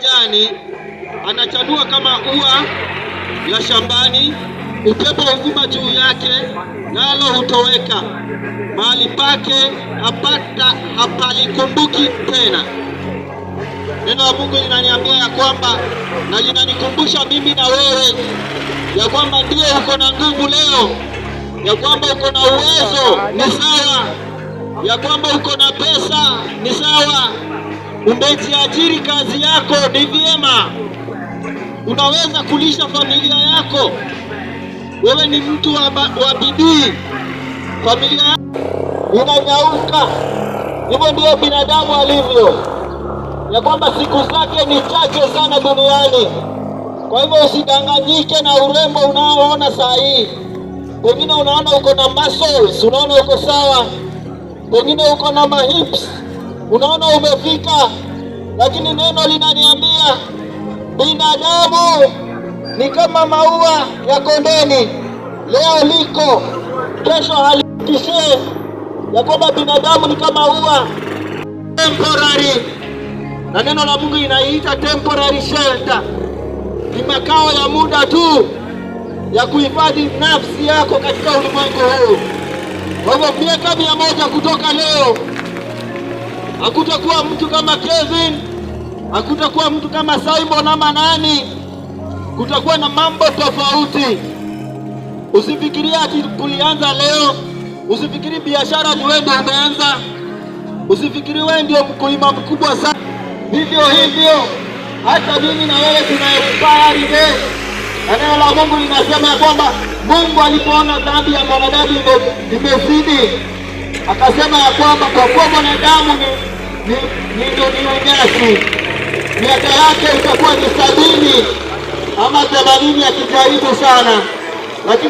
majani, anachanua kama ua la shambani, upepo huvuma juu yake, nalo hutoweka, mahali pake hapalikumbuki tena. Neno la Mungu linaniambia ya kwamba, na linanikumbusha mimi na wewe ya kwamba ndio uko na nguvu leo, ya kwamba uko na uwezo, ni sawa, ya kwamba uko na pesa, ni sawa, umejiajiri kazi yako, ni vyema, unaweza kulisha familia yako, wewe ni mtu wa bidii, familia yako inanyauka. Hivyo ndio binadamu alivyo, ya kwamba siku zake ni chache sana duniani. Kwa hivyo usidanganyike na urembo unaoona saa hii. Pengine unaona uko na muscles, unaona uko sawa, pengine uko na mahips, unaona umefika, lakini neno linaniambia binadamu ni kama maua ya kondeni, leo liko, kesho halikishe, ya kwamba binadamu ni kama ua temporary, na neno la Mungu inaita temporary shelter. Ni makao ya muda tu ya kuhifadhi nafsi yako katika ulimwengu huu. Kwa hivyo miaka 100 kutoka leo, hakutakuwa mtu kama Kevin, hakutakuwa mtu kama Simon ama nani, kutakuwa na mambo tofauti. Usifikirie ati kulianza leo, usifikiri biashara ni wewe ndio umeanza, usifikiri wewe ndio mkulima mkubwa sana. Vivyo hivyo hata mimi na wewe tuna expire day. Neno la Mungu linasema kwamba Mungu alipoona dhambi ya mwanadamu imezidi, akasema ya kwamba kwa kuwa mwanadamu ni nyasi, miaka yake itakuwa ni 70 ama 80 akijaribu sana, lakini